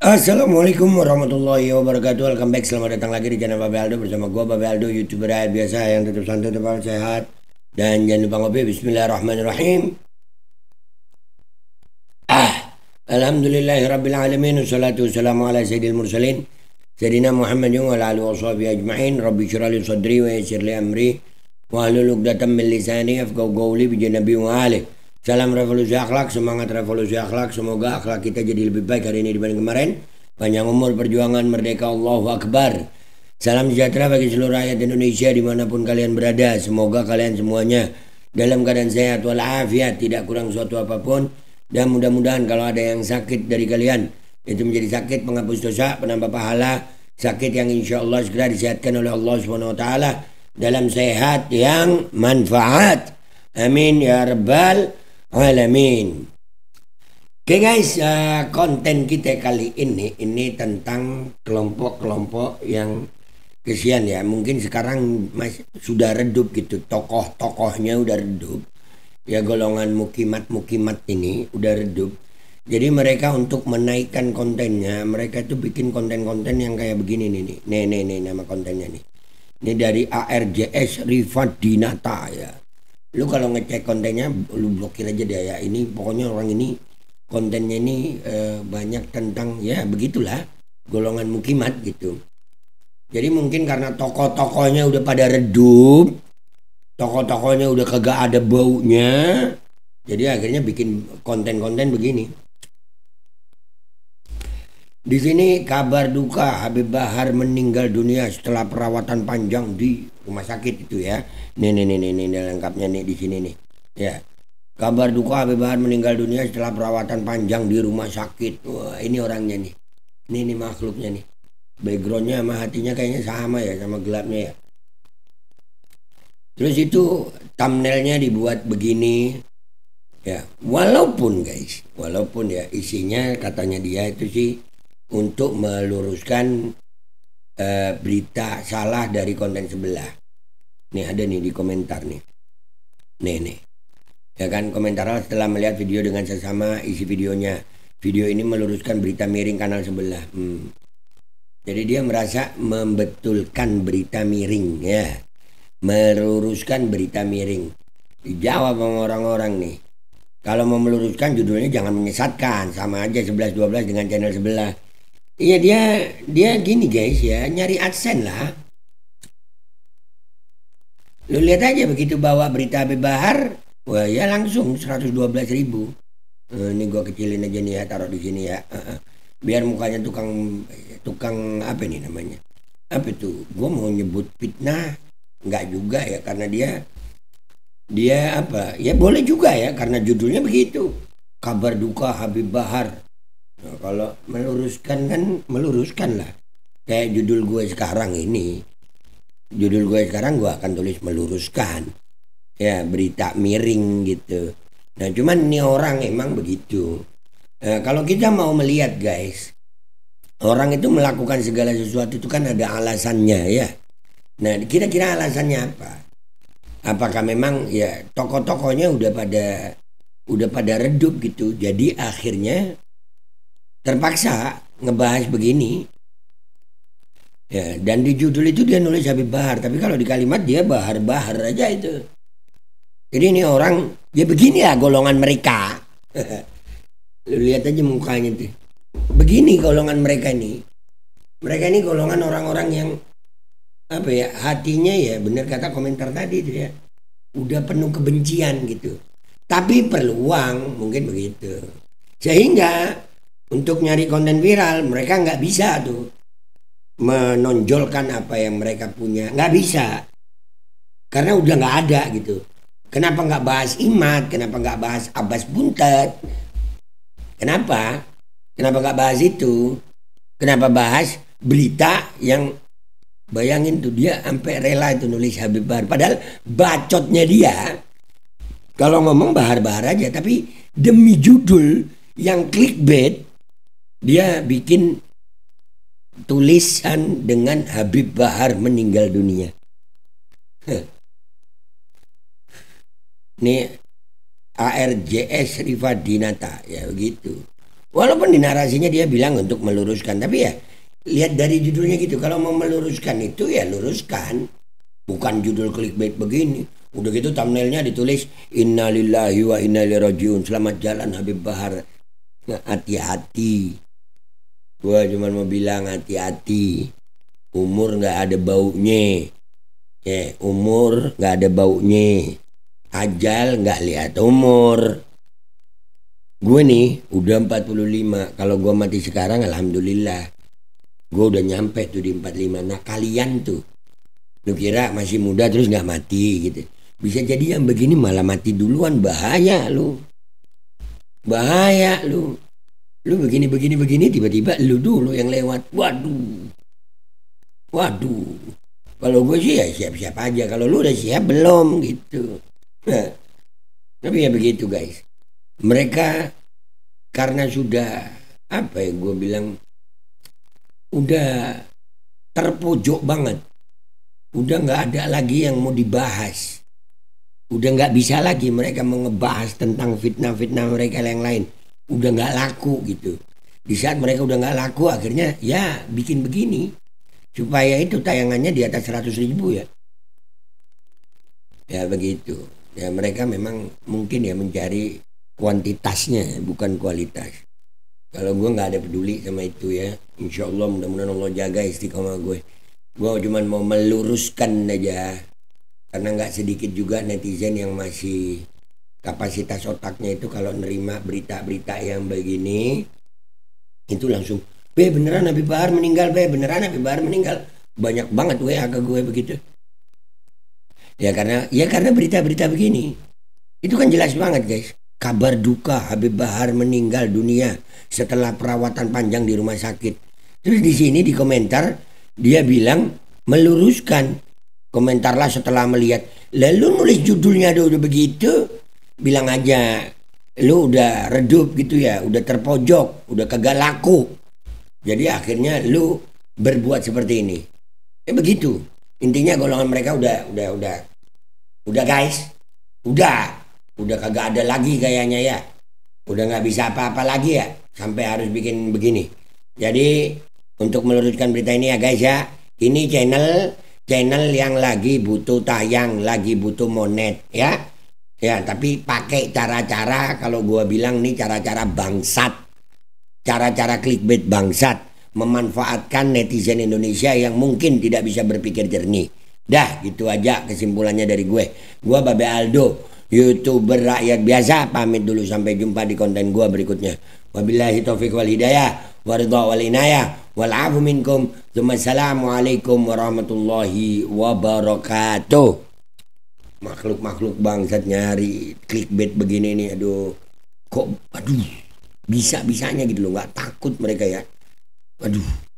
Assalamualaikum warahmatullahi wabarakatuh. Welcome back. Selamat datang lagi di channel Babe Aldo bersama gua Babe Aldo, YouTuber rakyat biasa yang tetap santai, tetap sehat. Dan jangan lupa ngopi. Bismillahirrahmanirrahim. Alhamdulillahirabbil alamin. Wassalatu wassalamu ala sayyidil mursalin. Sayyidina Muhammadin wa ala alihi washabihi ajma'in. Rabbi shrah li sadri wa yassir li amri wa hlul 'uqdatam min lisani yafqahu qawli bi nabi wa alihi. Salam revolusi akhlak, semangat revolusi akhlak. Semoga akhlak kita jadi lebih baik hari ini dibanding kemarin. Panjang umur, perjuangan, merdeka, Allahu Akbar. Salam sejahtera bagi seluruh rakyat Indonesia dimanapun kalian berada. Semoga kalian semuanya dalam keadaan sehat walafiat, tidak kurang suatu apapun. Dan mudah-mudahan kalau ada yang sakit dari kalian, itu menjadi sakit penghapus dosa, penambah pahala, sakit yang insya Allah segera disehatkan oleh Allah SWT dalam sehat yang manfaat. Amin ya rabbal alamin. Oke guys, konten kita kali ini tentang kelompok-kelompok yang kesian ya. Mungkin sekarang sudah redup gitu, tokoh-tokohnya udah redup. Ya golongan mukimat-mukimat ini udah redup. Jadi mereka untuk menaikkan kontennya, mereka itu bikin konten-konten yang kayak begini nih. Nih nama kontennya nih. Ini dari ARJS Rifat Dinata ya. Lu kalau ngecek kontennya lu blokir aja deh ya. Ini pokoknya orang ini kontennya ini banyak tentang ya begitulah golongan mukimat gitu. Jadi mungkin karena tokoh-tokohnya udah pada redup, tokoh-tokohnya udah kagak ada baunya, jadi akhirnya bikin konten-konten begini. Di sini kabar duka Habib Bahar meninggal dunia setelah perawatan panjang di rumah sakit itu ya. Nih lengkapnya nih di sini nih. Ya. Kabar duka Habib Bahar meninggal dunia setelah perawatan panjang di rumah sakit. Wah, ini orangnya nih. Ini makhluknya nih. Backgroundnya sama hatinya kayaknya sama ya, sama gelapnya ya. Terus itu thumbnailnya dibuat begini. Ya, walaupun ya isinya katanya dia itu sih untuk meluruskan berita salah dari konten sebelah. Nih ada nih di komentar nih. Nih. Ya kan komentar setelah melihat video dengan sesama isi videonya. Video ini meluruskan berita miring kanal sebelah. Jadi dia merasa membetulkan berita miring ya. Meluruskan berita miring. Dijawab sama orang-orang nih. Kalau mau meluruskan judulnya jangan menyesatkan. Sama aja 11-12 dengan channel sebelah. Iya dia gini guys ya, nyari AdSense lah. Lu lihat aja begitu bawa berita Habib Bahar, wah ya langsung 112.000. Ini gua kecilin aja nih ya, taruh di sini ya. Biar mukanya tukang apa nih namanya? Apa tuh? Gua mau nyebut fitnah, nggak juga ya karena dia apa? Ya boleh juga ya karena judulnya begitu. Kabar duka Habib Bahar. Nah, kalau meluruskan kan meluruskan lah. Kayak judul gue sekarang ini. Judul gue sekarang gue akan tulis meluruskan. Ya berita miring gitu. Nah cuman ini orang emang begitu. Kalau kita mau melihat guys. Orang itu melakukan segala sesuatu itu kan ada alasannya ya. Nah kira-kira alasannya apa? Apakah memang ya tokoh-tokohnya udah pada redup gitu. Jadi akhirnya terpaksa ngebahas begini ya, dan di judul itu dia nulis Habib Bahar, tapi kalau di kalimat dia Bahar-Bahar aja itu. Jadi ini orang ya begini ya golongan mereka. Lu lihat aja mukanya tuh, begini golongan mereka ini golongan orang-orang yang apa ya, hatinya ya bener kata komentar tadi itu ya udah penuh kebencian gitu, tapi perlu uang mungkin begitu, sehingga untuk nyari konten viral mereka nggak bisa tuh menonjolkan apa yang mereka punya, nggak bisa karena udah nggak ada gitu. Kenapa nggak bahas Imad, kenapa nggak bahas Abbas Buntet, kenapa nggak bahas itu, kenapa bahas berita yang bayangin tuh dia sampai rela itu nulis Habib Bahar, padahal bacotnya dia kalau ngomong Bahar-Bahar aja, tapi demi judul yang clickbait dia bikin tulisan dengan Habib Bahar meninggal dunia. Nih ARJS Rifat Dinata ya begitu. Walaupun di narasinya dia bilang untuk meluruskan, tapi ya lihat dari judulnya gitu. Kalau mau meluruskan itu ya luruskan, bukan judul clickbait begini. Udah gitu thumbnailnya ditulis Innalillahi wa inna ilaihi rajiun. Selamat jalan Habib Bahar. Nah, hati-hati. Gua cuma mau bilang hati-hati. Umur nggak ada baunya. Ya, umur nggak ada baunya. Ajal nggak lihat umur. Gue nih udah 45. Kalau gue mati sekarang alhamdulillah. Gue udah nyampe tuh di 45. Nah kalian tuh, lu kira masih muda terus nggak mati gitu. Bisa jadi yang begini malah mati duluan. Bahaya lu. Bahaya lu. Lu begini tiba-tiba lu dulu yang lewat. Waduh. Waduh. Kalau gue sih ya siap-siap aja. Kalau lu udah siap belum gitu. Nah, tapi ya begitu guys. Mereka karena sudah apa ya gue bilang udah terpojok banget, udah nggak ada lagi yang mau dibahas, udah nggak bisa lagi mereka mau ngebahas tentang fitnah-fitnah mereka yang lain, udah nggak laku gitu. Di saat mereka udah nggak laku akhirnya ya bikin begini supaya itu tayangannya di atas 100.000 ya begitu ya. Mereka memang mungkin ya mencari kuantitasnya bukan kualitas. Kalau gue nggak ada peduli sama itu ya. Insya Allah mudah-mudahan Allah jaga istiqomah gue. Gue cuma mau meluruskan aja. Karena nggak sedikit juga netizen yang masih kapasitas otaknya itu kalau nerima berita-berita yang begini itu langsung, beneran Habib Bahar meninggal, beneran Habib Bahar meninggal. Banyak banget WA ke gue begitu. Ya karena berita-berita begini. Itu kan jelas banget guys. Kabar duka Habib Bahar meninggal dunia setelah perawatan panjang di rumah sakit. Terus di sini di komentar dia bilang meluruskan. Komentarlah setelah melihat. Lalu nulis judulnya udah begitu, bilang aja lu udah redup gitu ya, udah terpojok, udah kagak laku. Jadi akhirnya lu berbuat seperti ini. Begitu. Intinya golongan mereka udah guys. Udah kagak ada lagi kayaknya ya. Udah nggak bisa apa-apa lagi ya. Sampai harus bikin begini. Jadi untuk meluruskan berita ini ya guys ya. Ini channel yang lagi butuh tayang. Lagi butuh monet ya. Ya tapi pakai cara-cara. Kalau gua bilang nih cara-cara bangsat. Cara-cara clickbait bangsat. Memanfaatkan netizen Indonesia yang mungkin tidak bisa berpikir jernih. Dah gitu aja kesimpulannya dari gue. Gua Babe Aldo, YouTuber rakyat biasa, pamit dulu sampai jumpa di konten gua berikutnya. Wabillahi taufiq wal hidayah, waridha wal inayah, wal afu minkum. Assalamualaikum warahmatullahi wabarakatuh. Makhluk-makhluk bangsat nyari clickbait begini nih, aduh. Kok bisa-bisanya gitu loh, nggak takut mereka ya. Aduh.